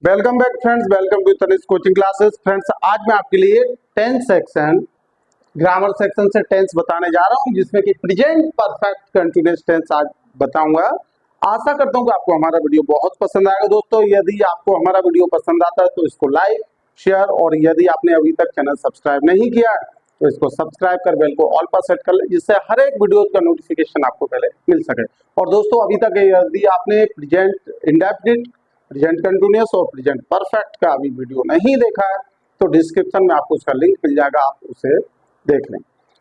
Welcome back friends, welcome to Tanishq coaching classes. Friends, आज मैं आपके लिए टेंस सेक्शन, ग्रामर सेक्शन से टेंस बताने जा रहा हूं, जिसमें कि प्रेजेंट परफेक्ट कंटीन्यूअस टेंस आज बताऊंगा। आशा करता हूं कि आपको हमारा वीडियो बहुत पसंद आएगा। दोस्तों, यदि आपको हमारा वीडियो पसंद आता है तो इसको लाइक, शेयर, और यदि आपने अभी तक चैनल सब्सक्राइब नहीं किया तो इसको सब्सक्राइब कर बेल को ऑल पर सेट कर ले, जिससे हर एक वीडियो का नोटिफिकेशन आपको पहले मिल सके। और दोस्तों, अभी तक यदि आपने प्रेजेंट इंडेफिनिट, प्रेजेंट कंटीन्यूअस और प्रेजेंट परफेक्ट का अभी वीडियो नहीं देखा है तो डिस्क्रिप्शन में आपको उसका लिंक मिल जाएगा, आप उसे देख लें।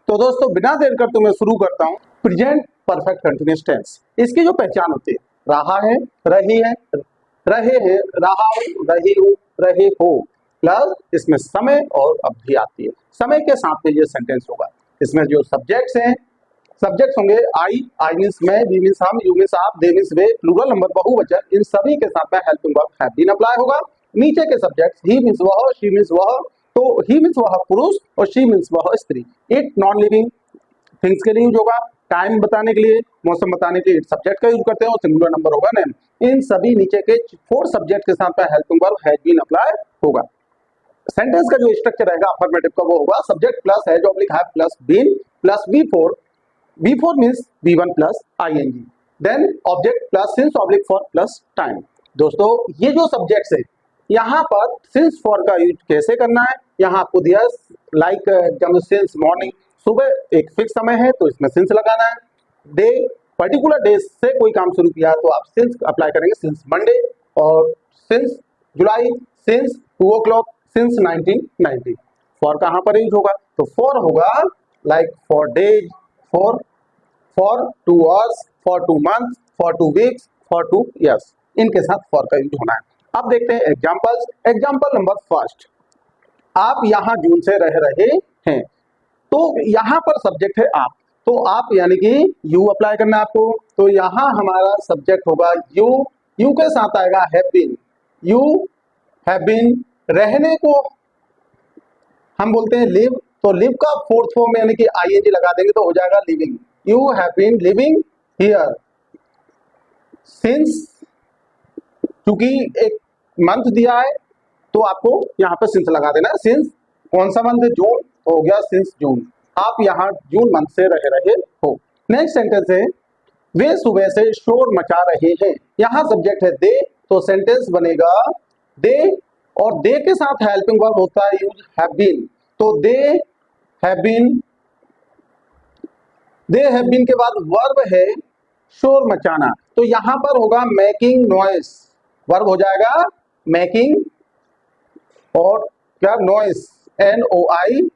तो दोस्तों, बिना देर करते मैं शुरू करता हूं। प्रेजेंट परफेक्ट कंटीन्यूअस टेंस, इसकी जो पहचान होती है, रहा है, रही है, रहे हैं, रहा हूं, रही हूं, रहे हो, प्लस इसमें समय और अवधि आती है। समय के साथ में ये सेंटेंस होगा। इसमें जो सब्जेक्ट्स हैं, सब्जेक्ट्स होंगे आई मींस मैं, वी मींस हम, यू मींस आप, दे मींस वे, प्लूरल नंबर बहुवचन, इन सभी के साथ में helping verb have been apply होगा। नीचे के सब्जेक्ट्स ही मींस वह, शी मींस वह, तो ही मींस वह पुरुष और शी मींस वह स्त्री। इट नॉन लिविंग थिंग्स के लिए यूज होगा। टाइम बताने के लिए, मौसम बताने के लिए इट सब्जेक्ट का यूज करते हैं और सिंगुलर नंबर होगा नेम। इन सभी नीचे के 4 सब्जेक्ट के साथ में helping verb has been apply होगा। सेंटेंस का जो स्ट्रक्चर रहेगा अफर्मेटिव का, वो होगा subject plus has oblique have plus been plus V4 means V1 plus ing, then object plus since oblique for plus time। दोस्तों, ये जो सब्जेक्ट्स है, यहाँ पर since for का यूज कैसे करना है, यहाँ आपको दिया लाइक since मॉर्निंग, सुबह एक फिक्स समय है तो इसमें since लगाना है। डे, पर्टिकुलर डे से कोई काम शुरू किया तो आप since अप्लाई करेंगे, since मंडे, और since July, since 2 o'clock, since 1990। For कहाँ पर यूज होगा, तो फॉर होगा like for days, for 2 hours, for 2 months, for 2 weeks, for 2 years। इनके साथ for का यूज होना है। अब देखते हैं एग्जांपल्स। एग्जांपल नंबर फर्स्ट, आप यहाँ जून से रह रहे हैं, तो यहाँ पर सब्जेक्ट है आप, तो आप यानी कि यू अप्लाई करना है आपको। तो यहाँ हमारा सब्जेक्ट होगा यू, यू के साथ आएगा have been. You have been, रहने को हम बोलते हैं लिव, तो लिव का 4th फॉर्म यानी कि आईएनजी लगा देंगे तो हो जाएगा living. You have been living here since, क्योंकि एक मंथ दिया है तो आपको यहाँ पे सिंस लगा देना है। सिंस कौन सा मंथ है, जून, तो हो गया सिंस जून। आप यहाँ जून मंथ से रह रहे हो। नेक्स्ट सेंटेंस है वे सुबह से शोर मचा रहे हैं। यहाँ सब्जेक्ट है दे, तो सेंटेंस बनेगा दे, और दे के साथ हेल्पिंग वर्ब होता है यूज हैव बीन, तो they have been. They have been के बाद वर्ब है शोर मचाना, तो यहां पर होगा मेकिंग नॉइस। वर्ब हो जाएगा मेकिंग और क्या, नॉइस, NOISE,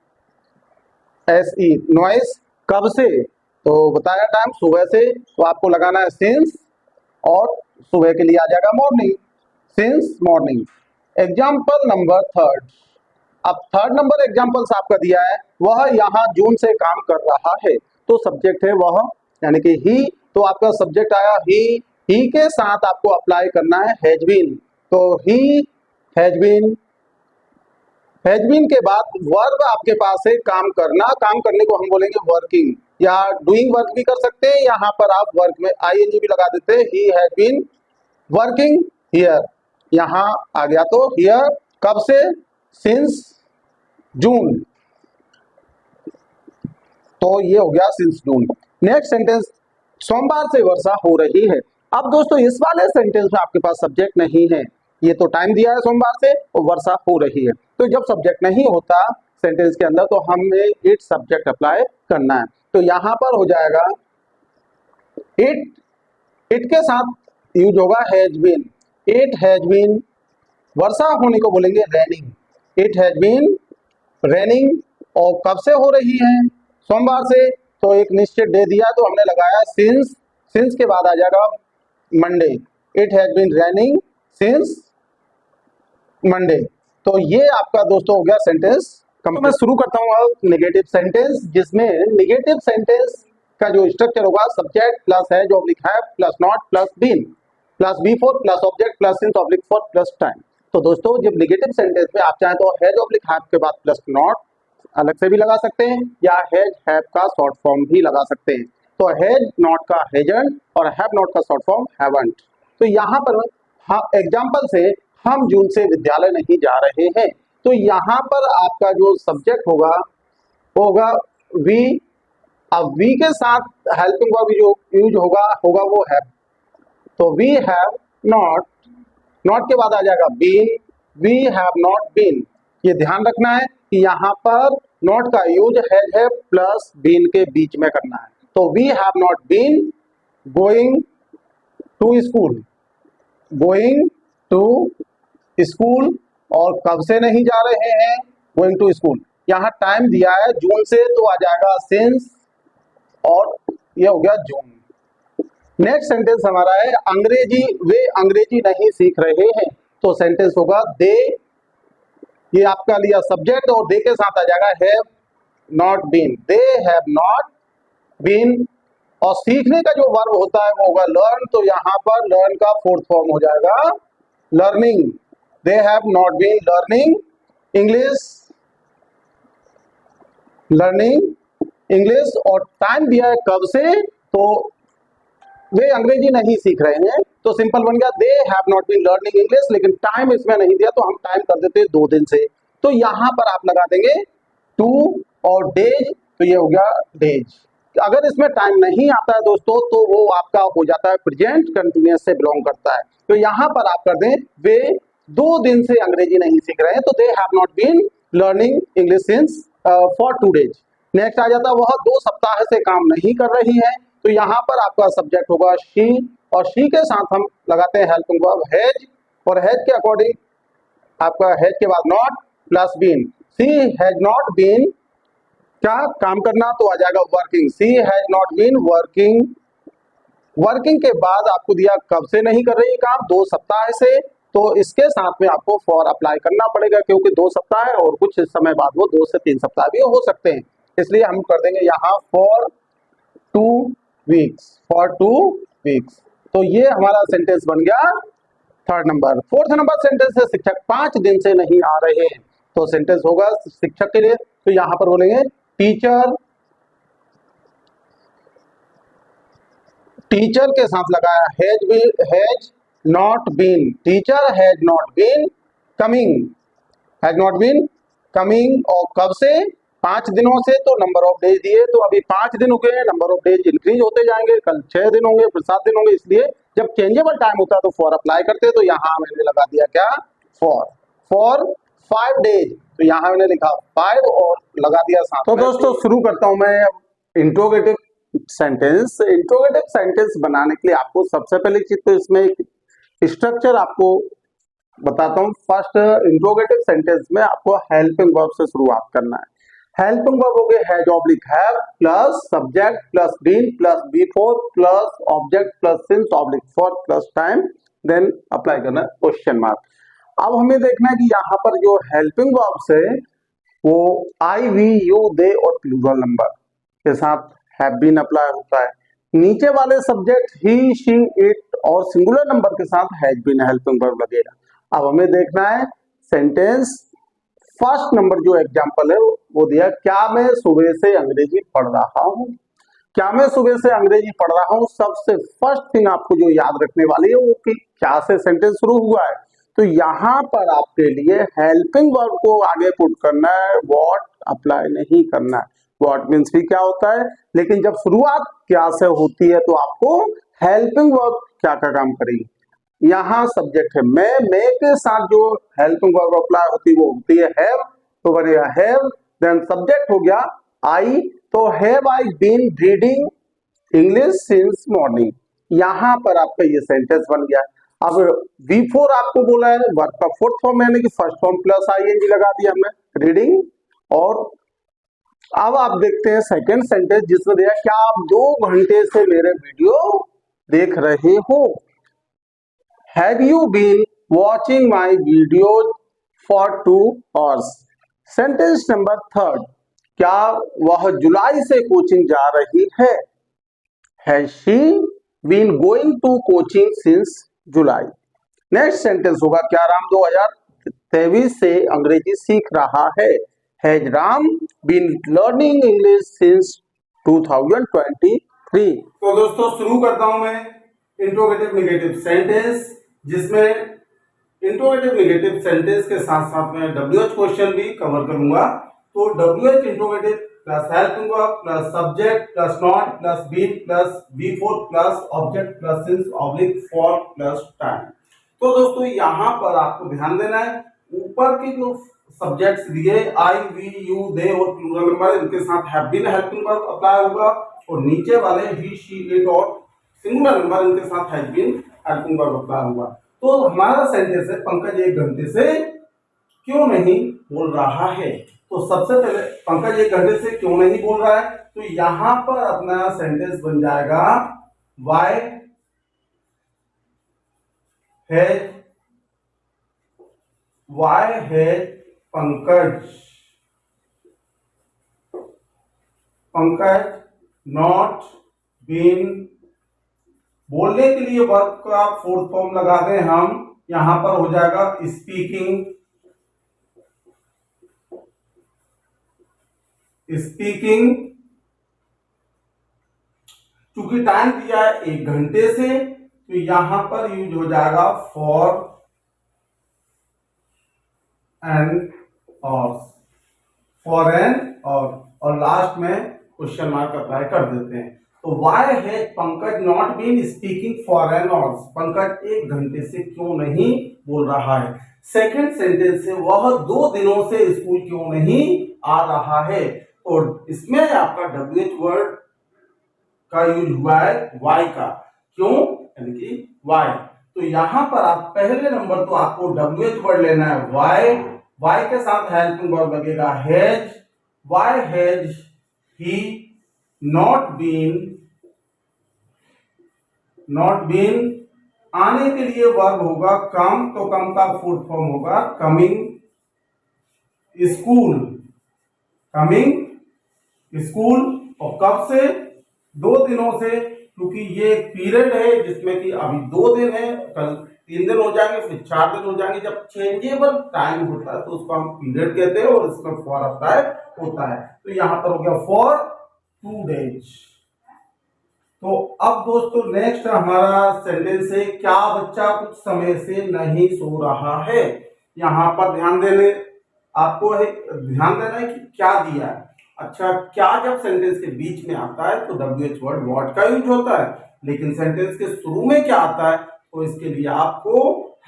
नॉइस। कब से, तो बताया टाइम सुबह से, तो आपको लगाना है सिंस, और सुबह के लिए आ जाएगा morning, since morning. Example number third, अब थर्ड नंबर एग्जाम्पल्स आपका दिया है, वह यहाँ जून से काम कर रहा है, तो सब्जेक्ट है वह यानी कि ही, तो आपका सब्जेक्ट आया ही के साथ आपको अप्लाई करना है हैज बीन, तो he has been. Has been के बाद वर्ब आपके पास है काम करना, काम करने को हम बोलेंगे वर्किंग, या डूइंग वर्क भी कर सकते हैं। यहाँ पर आप वर्क में आईएनजी भी लगा देते हैं, he has been working here. यहाँ आ गया तो हियर कब से, सिंस जून, तो ये हो गया सिंस जून। नेक्स्ट सेंटेंस, सोमवार से वर्षा हो रही है। अब दोस्तों, इस वाले सेंटेंस में आपके पास सब्जेक्ट नहीं है, ये तो टाइम दिया है सोमवार से और वर्षा हो रही है, तो जब सब्जेक्ट नहीं होता सेंटेंस के अंदर तो हमें इट सब्जेक्ट अप्लाई करना है। तो यहां पर हो जाएगा इट, इट के साथ यूज होगा has been, it has been. वर्षा होने को बोलेंगे raining, it has been raining. और कब से हो रही है, सोमवार से, तो एक निश्चित डे दिया तो हमने लगाया सिंस, सिंस के बाद आ जाएगा Monday, it has been raining since Monday. तो ये आपका दोस्तों हो गया सेंटेंस। तो मैं शुरू करता हूँ नेगेटिव सेंटेंस, जिसमें नेगेटिव सेंटेंस का जो स्ट्रक्चर होगा सब्जेक्ट प्लस है जो oblique have plus not plus been plus V4 plus object plus since oblique for plus time. तो दोस्तों, जब नेगेटिव सेंटेंस में आप चाहें तो हैज ऑब्लिक हैव के बाद प्लस नॉट अलग से भी लगा सकते हैं, या हैज हैव का शॉर्ट फॉर्म भी लगा सकते हैं। तो हैज नॉट का हैजंट और हैव नॉट का शॉर्ट फॉर्म हैवंट। तो यहाँ पर हाँ एग्जाम्पल से हम जून से विद्यालय नहीं जा रहे हैं। तो यहाँ पर आपका जो सब्जेक्ट होगा होगा वी। अब वी के साथ हेल्पिंग वर्ब जो यूज होगा होगा वो है, तो वी हैव नॉट, नॉट के बाद आ जाएगा been, we have not been. ये ध्यान रखना है कि यहाँ पर नॉट का यूज है प्लस बीन के बीच में करना है। तो we have not been going to school, going to school, और कब से नहीं जा रहे हैं, गोइंग टू स्कूल। यहाँ टाइम दिया है जून से, तो आ जाएगा सिंस, और ये हो गया जून। नेक्स्ट सेंटेंस हमारा है अंग्रेजी, वे अंग्रेजी नहीं सीख रहे हैं। तो सेंटेंस होगा दे, ये आपका लिया सब्जेक्ट और दे के साथ आ जाएगा have not been, they have not been. और सीखने का जो वर्ब होता है वो होगा लर्न, तो यहाँ पर लर्न का फोर्थ फॉर्म हो जाएगा learning, they have not been learning English, learning English. और टाइम दिया है कब से, तो वे अंग्रेजी नहीं सीख रहे हैं, तो सिंपल बन गया they have not been learning English. लेकिन टाइम इसमें नहीं दिया तो हम टाइम कर देते 2 दिन से, तो यहाँ पर आप लगा देंगे 2 और डेज, तो ये हो गया डेज। अगर इसमें टाइम नहीं आता है दोस्तों तो वो आपका हो जाता है प्रेजेंट कंटिन्यूअस से बिलोंग करता है। तो यहाँ पर आप कर दें वे 2 दिन से अंग्रेजी नहीं सीख रहे हैं, तो they have not been learning English since for 2 days. Next आ जाता है वह 2 सप्ताह से काम नहीं कर रही है, तो यहाँ पर आपका सब्जेक्ट होगा शी, और शी के साथ हम लगाते हैं हेल्पिंग वर्ब हैज, और हैज के अकॉर्डिंग आपका हैज के बाद not plus been, she has not been क्या काम करना, तो आ जाएगा working, she has not been working. Working के बाद आपको दिया कब से नहीं कर रही है काम, 2 सप्ताह से, तो इसके साथ में आपको फॉर अप्लाई करना पड़ेगा, क्योंकि 2 सप्ताह है और कुछ समय बाद वो 2 से 3 सप्ताह भी हो सकते हैं, इसलिए हम कर देंगे यहाँ फॉर 2 वीक्स, फॉर 2 वीक्स। तो ये हमारा सेंटेंस बन गया 3rd number. 4th number sentence है शिक्षक 5 दिन से नहीं आ रहे हैं, तो सेंटेंस होगा शिक्षक के लिए, तो यहाँ पर बोलेंगे टीचर, टीचर के साथ लगाया has not been, teacher has not been coming, has not been coming, और कब से, 5 दिनों से, तो नंबर ऑफ डेज दिए, तो अभी 5 दिन हो गए हैं, नंबर ऑफ डेज इंक्रीज होते जाएंगे, कल 6 दिन होंगे, फिर 7 दिन होंगे, इसलिए जब चेंजेबल टाइम होता है तो फॉर अप्लाई करते हैं। तो यहाँ मैंने लगा दिया क्या फॉर 5 डेज, तो यहाँ मैंने लिखा 5 और लगा दिया 7। तो दोस्तों शुरू करता हूं मैं इंट्रोगेटिव सेंटेंस। इंट्रोगेटिव सेंटेंस बनाने के लिए आपको सबसे पहले चीज तो इसमें एक स्ट्रक्चर आपको बताता हूँ। फर्स्ट इंट्रोगेटिव सेंटेंस में आपको हेल्पिंग वर्ब से शुरुआत करना है। हेल्पिंग वर्ब हो गए has oblique have plus subject plus been plus before plus object plus since oblique for plus time, then apply करना है क्वेश्चन मार्क। अब हमें देखना है कि यहाँ पर जो हेल्पिंग वर्ब्स है वो आई वी यू दे और प्लूरल नंबर के साथ हैव बीन अप्लाई होता है। नीचे वाले सब्जेक्ट ही शी इट और सिंगुलर नंबर के साथ हैज बीन हेल्पिंग वर्ब लगेगा। अब हमें देखना है सेंटेंस फर्स्ट नंबर जो एग्जांपल है वो दिया, क्या मैं सुबह से अंग्रेजी पढ़ रहा हूँ। क्या मैं सुबह से अंग्रेजी पढ़ रहा हूँ, सबसे फर्स्ट थिंग आपको जो याद रखने वाली है वो कि क्या से सेंटेंस शुरू हुआ है। तो यहाँ पर आपके लिए हेल्पिंग वर्ब को आगे पुट करना है, व्हाट अप्लाई नहीं करना है। व्हाट मीन्स भी क्या होता है, लेकिन जब शुरुआत क्या से होती है तो आपको हेल्पिंग वर्ब क्या का काम करेगी। यहाँ सब्जेक्ट है मैं के साथ जो हेल्पिंग वर्ब अप्लाई होती है वो होती है हैव, तो बनेगा हैव, देन सब्जेक्ट हो गया आई, तो have I been reading English since morning. यहाँ पर आपका ये सेंटेंस बन गया। अब बिफोर आपको बोला है वर्ब का फोर्थ फॉर्म यानी कि फर्स्ट फॉर्म प्लस आईएनजी लगा दिया हमने रीडिंग। और अब आप देखते हैं सेकंड सेंटेंस जिसमें दिया क्या आप 2 घंटे से मेरे वीडियो देख रहे हो। Have you been watching my videos for 2 hours? Sentence number 3, क्या वह जुलाई से कोचिंग जा रही है। Has she been going to coaching since July? Next sentence होगा क्या राम 2023 से अंग्रेजी सीख रहा है। Has Ram been learning English since 2023? तो दोस्तों शुरू करता हूं मैं इंट्रोगेटिव नेगेटिव सेंटेंस, जिसमें इंट्रोगेटिव नेगेटिव सेंटेंस के साथ साथ में WH क्वेश्चन भी कवर करूंगा। तो WH interrogative plus helping verb plus subject plus not plus been plus V4 plus object plus since oblique for plus time. तो दोस्तों यहाँ पर आपको ध्यान देना है, ऊपर के जो सब्जेक्ट्स दिए आई, वी, यू, दे और प्लूरल नंबर, इनके साथ have been helping verb apply होगा, और नीचे वाले ही, शी, इट और सिंगुलर नंबर, इनके साथ have been helping verb apply होगा। तो हमारा सेंटेंस है पंकज 1 घंटे से क्यों नहीं बोल रहा है। तो सबसे पहले पंकज 1 घंटे से क्यों नहीं बोल रहा है, तो यहां पर अपना सेंटेंस बन जाएगा why has Pankaj not been, बोलने के लिए वर्ब का फोर्थ फॉर्म लगा दें हम, यहां पर हो जाएगा स्पीकिंग क्योंकि टाइम दिया है 1 घंटे से, तो यहां पर यूज हो जाएगा फॉर एन और लास्ट में क्वेश्चन मार्क अप्लाई कर देते हैं। तो why has Pankaj not been speaking for an hours, Pankaj 1 घंटे से क्यों नहीं बोल रहा है। सेकंड सेंटेंस है वह 2 दिनों से स्कूल क्यों नहीं आ रहा है। और इसमें आपका WH वर्ड का यूज हुआ है वाई का, क्यों, यानी कि वाई। तो यहां पर आप पहले नंबर तो आपको WH वर्ड लेना है वाई के साथ हेल्पिंग वर्ब लगेगा has, why has he not been, आने के लिए वर्ब होगा कम, तो कम का फोर्थ फॉर्म होगा कमिंग स्कूल, और कब से, 2 दिनों से, क्योंकि ये एक पीरियड है जिसमें कि अभी 2 दिन है, कल 3 दिन हो जाएंगे, फिर 4 दिन हो जाएंगे। जब चेंजेबल टाइम होता है तो उसको हम पीरियड कहते हैं और इसमें फॉर अप्लाई होता है। तो यहां पर हो गया फॉर 2 डेज। तो अब दोस्तों नेक्स्ट हमारा सेंटेंस है क्या बच्चा कुछ समय से नहीं सो रहा है। यहां पर ध्यान देना है कि क्या दिया है। अच्छा, क्या जब सेंटेंस के बीच में आता है तो WH वर्ड व्हाट का यूज होता है, लेकिन सेंटेंस के शुरू में क्या आता है, तो इसके लिए आपको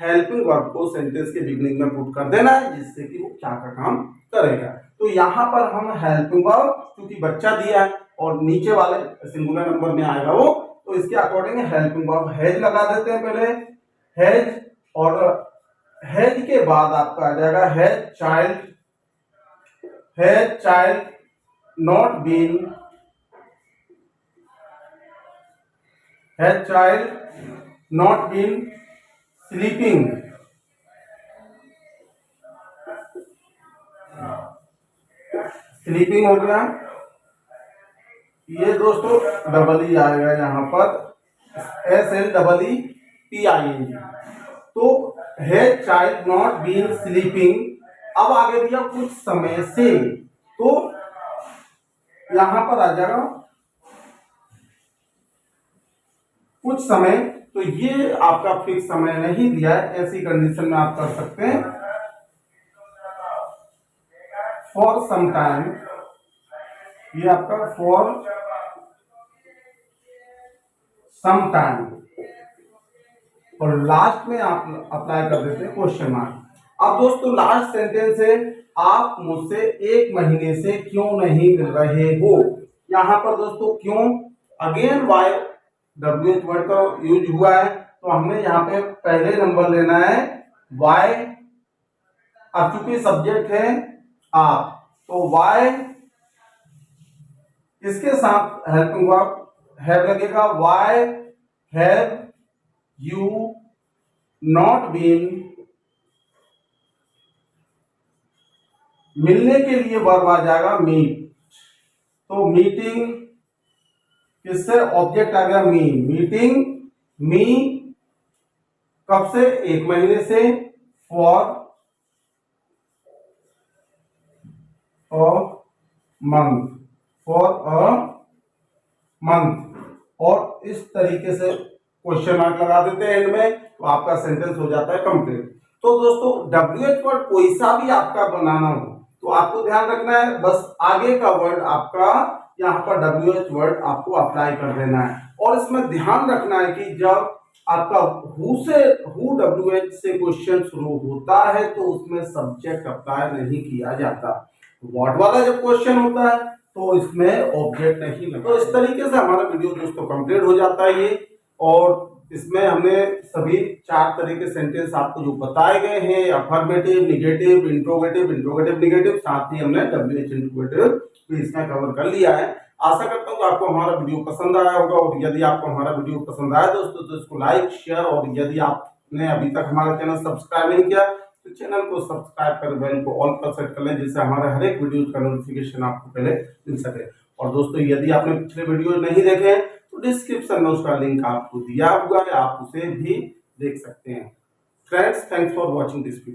हेल्पिंग वर्ब को सेंटेंस के बिगिनिंग में पुट कर देना है, जिससे कि वो क्या का काम करेगा। तो यहां पर हम हेल्पिंग वर्ब, क्योंकि बच्चा दिया है और नीचे वाले सिंगुलर नंबर में आएगा वो, तो इसके अकॉर्डिंग हेल्पिंग वर्ब हैज लगा देते हैं पहले, हैज, और हैज के बाद आपका आ जाएगा has child not been, has child not been sleeping, हो गया। ये दोस्तों डबल ई आएगा यहाँ पर, SLEEPING। तो has child not been sleeping, अब आगे दिया कुछ समय से, तो यहां पर आ जाएगा कुछ समय। तो ये आपका फिक्स समय नहीं दिया है, ऐसी कंडीशन में आप कर सकते हैं फॉर सम टाइम, ये आपका फॉर सम टाइम, और लास्ट में आप अप्लाई कर देते हैं क्वेश्चन मार्क। अब दोस्तों लास्ट सेंटेंस है आप मुझसे 1 महीने से क्यों नहीं मिल रहे हो। यहां पर दोस्तों क्यों, अगेन वाई WH वर्ड का यूज हुआ है, तो हमने यहाँ पे पहले नंबर लेना है वाई। अब चूंकि सब्जेक्ट है आप, तो वाई, इसके साथ हेल्पिंग वर्ब हैव लगेगा, why have you not been, मिलने के लिए वर्ब आ जाएगा मीट, तो मीटिंग किससे, ऑब्जेक्ट आ गया मीटिंग, मी कब से, 1 महीने से, फॉर अ मंथ, और इस तरीके से क्वेश्चन मार्क लगा देते हैं एंड में, तो आपका सेंटेंस हो जाता है कंप्लीट। तो दोस्तों WH वर्ड कोई सा भी आपका बनाना हो तो आपको ध्यान रखना है, बस आगे का वर्ड आपका यहाँ पर WH वर्ड आपको अप्लाई कर देना है। और इसमें ध्यान रखना है कि जब आपका हु WH से क्वेश्चन शुरू होता है तो उसमें सब्जेक्ट अप्लाई नहीं किया जाता। व्हाट वाला जब क्वेश्चन होता है तो इसमें ऑब्जेक्ट नहीं लगता। तो इस तरीके से हमारा वीडियो दोस्तों कंप्लीट हो जाता है ये। और इसमें हमने सभी 4 तरह के सेंटेंस आपको जो बताए गए हैं, affirmative, negative, interrogative, interrogative negative, साथ ही हमने WH इंट्रोगेटिव भी इसमें कवर कर लिया है। आशा करता हूँ कि आपको हमारा वीडियो पसंद आया होगा। और यदि आपको हमारा वीडियो पसंद आया दोस्तों तो इसको लाइक, शेयर, और यदि आपने अभी तक हमारा चैनल सब्सक्राइब नहीं किया तो चैनल को सब्सक्राइब कर बेल को ऑल पर सेट कर लें, जिससे हमारे हर एक वीडियो का नोटिफिकेशन आपको पहले मिल सके। और दोस्तों यदि आपने पिछले वीडियो नहीं देखे तो डिस्क्रिप्शन में उसका लिंक आपको दिया हुआ है, आप उसे भी देख सकते हैं। Friends, thanks for watching this video.